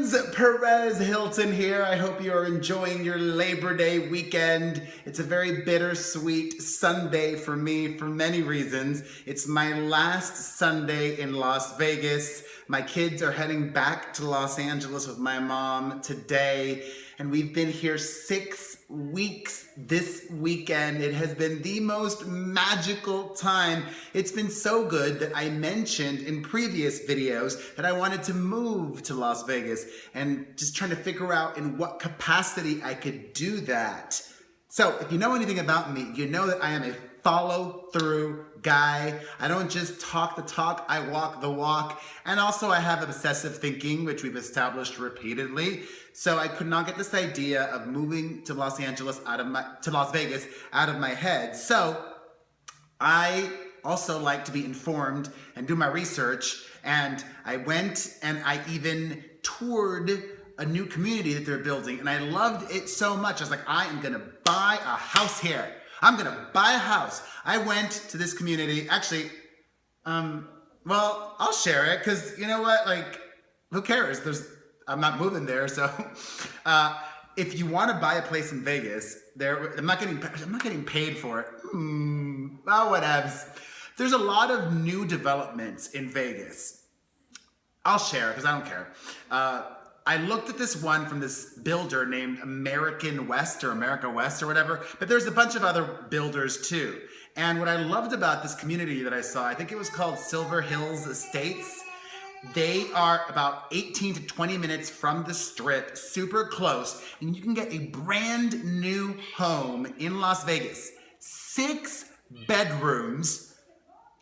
friends, Perez Hilton here. I hope you are enjoying your Labor Day weekend. It's a very bittersweet Sunday for me for many reasons. It's my last Sunday in Las Vegas. My kids are heading back to Los Angeles with my mom today, and we've been here 6 weeks this weekend. It has been the most magical time. It's been so good that I mentioned in previous videos that I wanted to move to Las Vegas and just trying to figure out in what capacity I could do that. So if you know anything about me, you know that I am a follow-through guy. I don't just talk the talk, I walk the walk. And also I have obsessive thinking, which we've established repeatedly. So I could not get this idea of moving to Las Vegas out of my head. So I also like to be informed and do my research. And I went and I even toured a new community that they're building. And I loved it so much. I was like, I am gonna buy a house here. I'm gonna buy a house. I went to this community. Actually, well, I'll share it because you know what? Like, who cares? I'm not moving there, so if you want to buy a place in Vegas, I'm not getting paid for it. Oh, whatevs. There's a lot of new developments in Vegas. I'll share because I don't care. I looked at this one from this builder named America West or whatever, but there's a bunch of other builders too. And what I loved about this community that I saw, I think it was called Silver Hills Estates. They are about 18 to 20 minutes from the Strip, super close, and you can get a brand new home in Las Vegas. 6 bedrooms,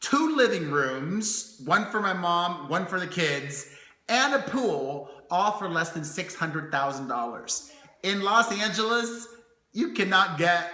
2 living rooms, one for my mom, one for the kids, and a pool, all for less than $600,000. In Los Angeles, you cannot get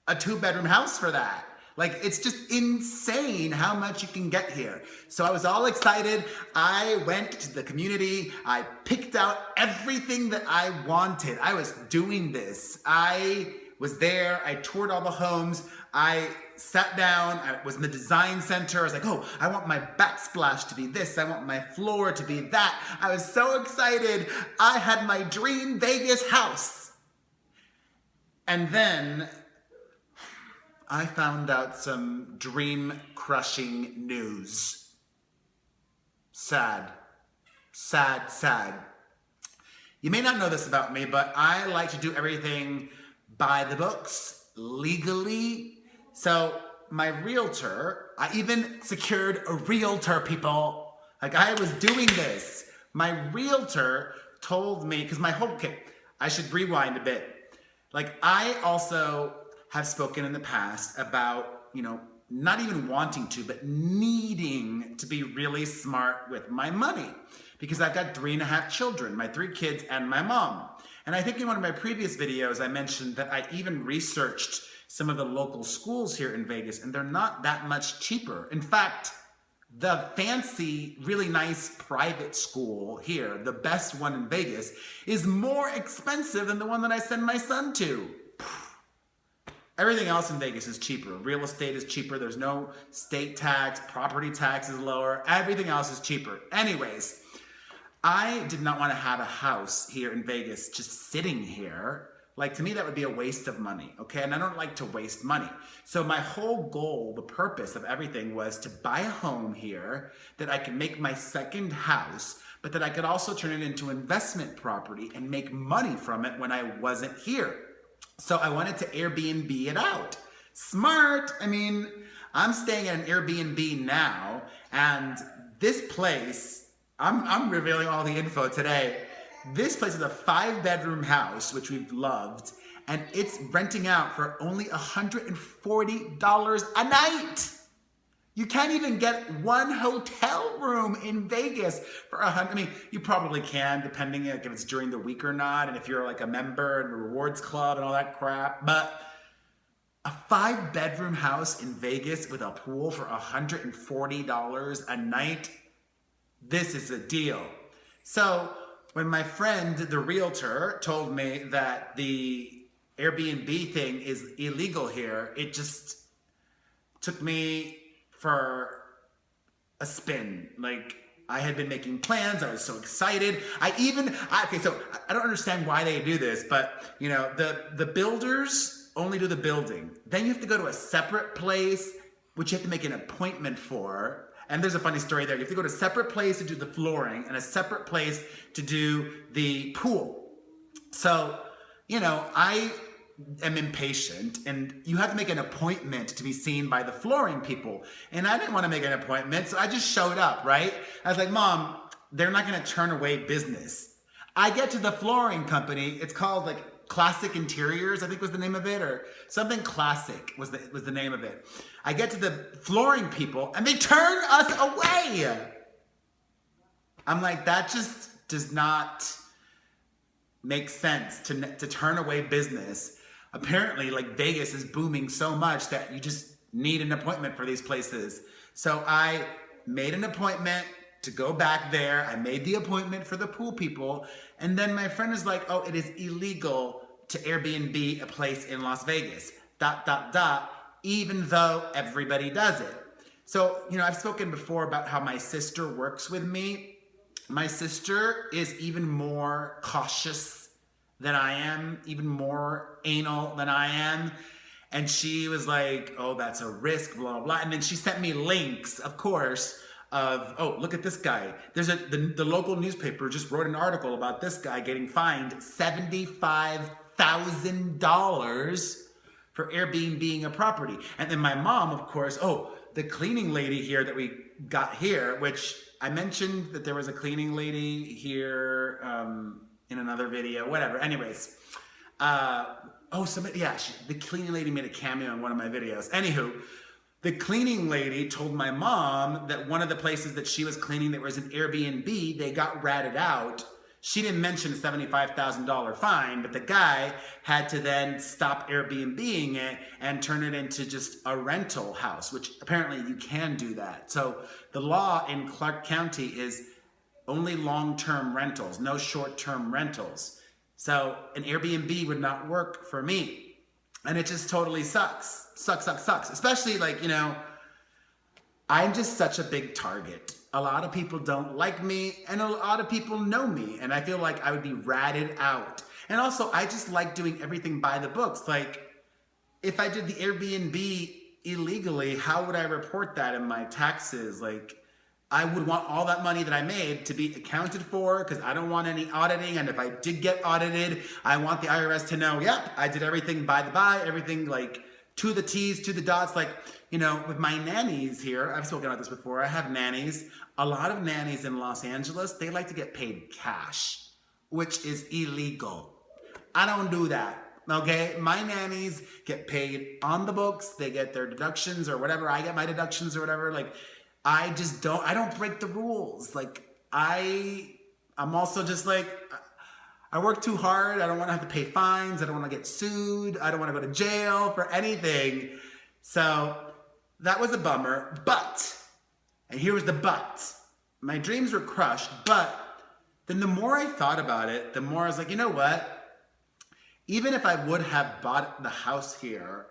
a 2-bedroom house for that. Like, it's just insane how much you can get here. So I was all excited. I went to the community. I picked out everything that I wanted. I was doing this. I was there. I toured all the homes. I sat down. I was in the design center. I was like, oh, I want my backsplash to be this. I want my floor to be that. I was so excited. I had my dream Vegas house. And then I found out some dream-crushing news. Sad. Sad, sad. You may not know this about me, but I like to do everything by the books, legally. So my realtor, I even secured a realtor, people. Like, I was doing this. My realtor told me, because I should rewind a bit. Like, I also have spoken in the past about, not even wanting to, but needing to be really smart with my money because I've got 3.5 children, my 3 kids and my mom. And I think in one of my previous videos, I mentioned that I even researched some of the local schools here in Vegas, and they're not that much cheaper. In fact, the fancy, really nice private school here, the best one in Vegas, is more expensive than the one that I send my son to. Everything else in Vegas is cheaper. Real estate is cheaper. There's no state tax. Property tax is lower. Everything else is cheaper. Anyways, I did not want to have a house here in Vegas just sitting here. Like, to me, that would be a waste of money, okay? And I don't like to waste money. So my whole goal, the purpose of everything was to buy a home here that I could make my second house, but that I could also turn it into investment property and make money from it when I wasn't here. So I wanted to Airbnb it out. Smart. I mean, I'm staying at an Airbnb now, and this place, I'm revealing all the info today. This place is a 5-bedroom house, which we've loved, and it's renting out for only $140 a night. You can't even get one hotel room in Vegas for $100. I mean, you probably can, depending if it's during the week or not, and if you're like a member in a rewards club and all that crap. But a 5-bedroom house in Vegas with a pool for $140 a night, this is a deal. So when my friend, the realtor, told me that the Airbnb thing is illegal here, it just took me for a spin. Like, I had been making plans. I was so excited. Okay, so I don't understand why they do this, but you know, the builders only do the building. Then you have to go to a separate place, which you have to make an appointment for. And there's a funny story there. You have to go to a separate place to do the flooring and a separate place to do the pool. So, you know, I am impatient, and you have to make an appointment to be seen by the flooring people. And I didn't want to make an appointment, so I just showed up, right? I was like, Mom, they're not going to turn away business. I get to the flooring company. It's called like Classic Interiors, I think was the name of it, or something classic was the name of it. I get to the flooring people and they turn us away. I'm like, that just does not make sense to turn away business. Apparently, like, Vegas is booming so much that you just need an appointment for these places. So I made an appointment to go back there. I made the appointment for the pool people. And then my friend is like, oh, it is illegal to Airbnb a place in Las Vegas, ... even though everybody does it. So, you know, I've spoken before about how my sister works with me. My sister is even more cautious than I am, even more anal than I am. And she was like, oh, that's a risk, blah, blah, blah. And then she sent me links, of course, of, oh, look at this guy. The local newspaper just wrote an article about this guy getting fined $75,000 for Airbnb-ing a property. And then my mom, of course, oh, the cleaning lady here that we got here, which I mentioned that there was a cleaning lady here in another video, whatever. Anyways, the cleaning lady made a cameo in one of my videos. Anywho, the cleaning lady told my mom that one of the places that she was cleaning that was an Airbnb, they got ratted out. She didn't mention a $75,000 fine, but the guy had to then stop Airbnb-ing it and turn it into just a rental house, which apparently you can do that. So the law in Clark County is only long-term rentals, no short-term rentals. So an Airbnb would not work for me. And it just totally sucks. Sucks. Especially, like, you know, I'm just such a big target. A lot of people don't like me, and a lot of people know me, and I feel like I would be ratted out. And also, I just like doing everything by the books. Like, if I did the Airbnb illegally, how would I report that in my taxes? Like, I would want all that money that I made to be accounted for, because I don't want any auditing. And if I did get audited, I want the IRS to know, yep, I did everything by the by, everything like to the T's, to the dots. Like, you know, with my nannies here, I've spoken about this before, I have nannies. A lot of nannies in Los Angeles, they like to get paid cash, which is illegal. I don't do that. Okay, my nannies get paid on the books. They get their deductions or whatever. I get my deductions or whatever. Like, I don't break the rules. Like, I'm also just like, I work too hard. I don't want to have to pay fines. I don't want to get sued. I don't want to go to jail for anything. So that was a bummer. But, and here was the but, my dreams were crushed. But then the more I thought about it, the more I was like, you know what? Even if I would have bought the house here,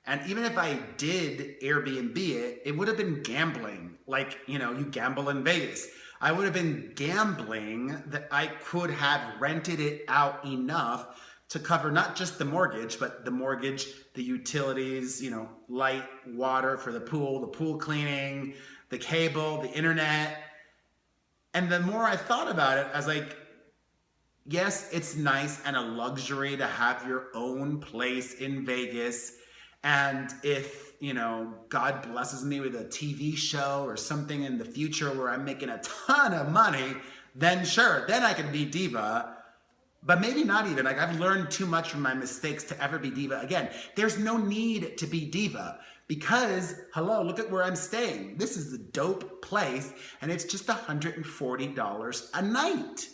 and even if I did Airbnb it, it would have been gambling. Like, you know, you gamble in Vegas. I would have been gambling that I could have rented it out enough to cover not just the mortgage, but the mortgage, the utilities, you know, light, water for the pool cleaning, the cable, the internet. And the more I thought about it, I was like, yes, it's nice and a luxury to have your own place in Vegas. And if, you know, God blesses me with a TV show or something in the future where I'm making a ton of money, then sure, then I can be diva. But maybe not even. Like, I've learned too much from my mistakes to ever be diva again. There's no need to be diva because, hello, look at where I'm staying. This is a dope place, and it's just $140 a night,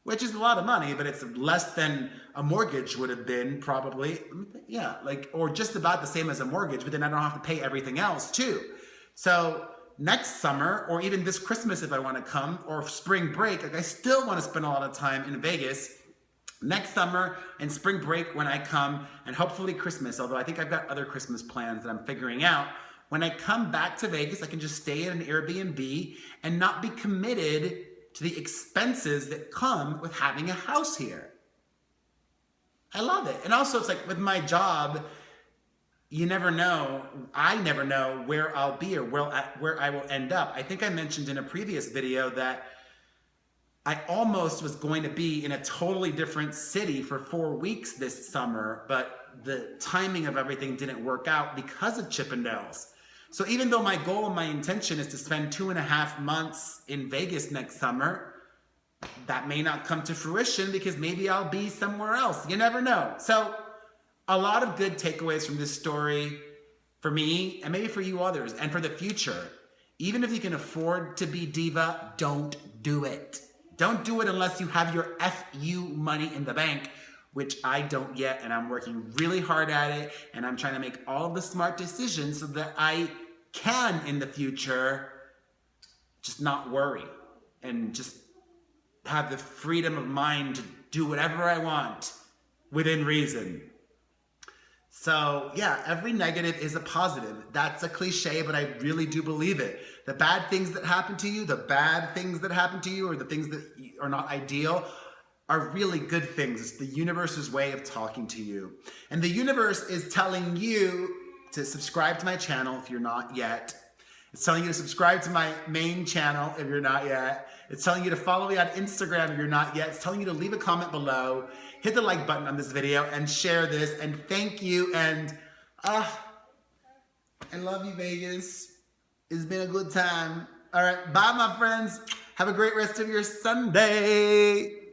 which is a lot of money, but it's less than a mortgage would have been probably. Yeah, like, or just about the same as a mortgage, but then I don't have to pay everything else too. So next summer, or even this Christmas if I want to come, or spring break, like, I still want to spend a lot of time in Vegas. Next summer and spring break when I come, and hopefully Christmas, although I think I've got other Christmas plans that I'm figuring out. when I come back to Vegas, I can just stay at an Airbnb and not be committed to the expenses that come with having a house here. I love it. And also it's like with my job, you never know, I never know where I'll be or where I will end up. I think I mentioned in a previous video that I almost was going to be in a totally different city for 4 weeks this summer, but the timing of everything didn't work out because of Chippendales. So even though my goal and my intention is to spend 2.5 months in Vegas next summer, that may not come to fruition because maybe I'll be somewhere else. You never know. So a lot of good takeaways from this story for me and maybe for you others and for the future. Even if you can afford to be diva, don't do it. Don't do it unless you have your FU money in the bank, which I don't yet, and I'm working really hard at it, and I'm trying to make all of the smart decisions so that I can, in the future, just not worry and just have the freedom of mind to do whatever I want within reason. So yeah, every negative is a positive. That's a cliche, but I really do believe it. The bad things that happen to you, or the things that are not ideal, are really good things. It's the universe's way of talking to you. And the universe is telling you to subscribe to my channel if you're not yet. It's telling you to subscribe to my main channel if you're not yet. It's telling you to follow me on Instagram if you're not yet. It's telling you to leave a comment below, hit the like button on this video, and share this. And thank you. And I love you, Vegas. It's been a good time. All right, bye, my friends. Have a great rest of your Sunday.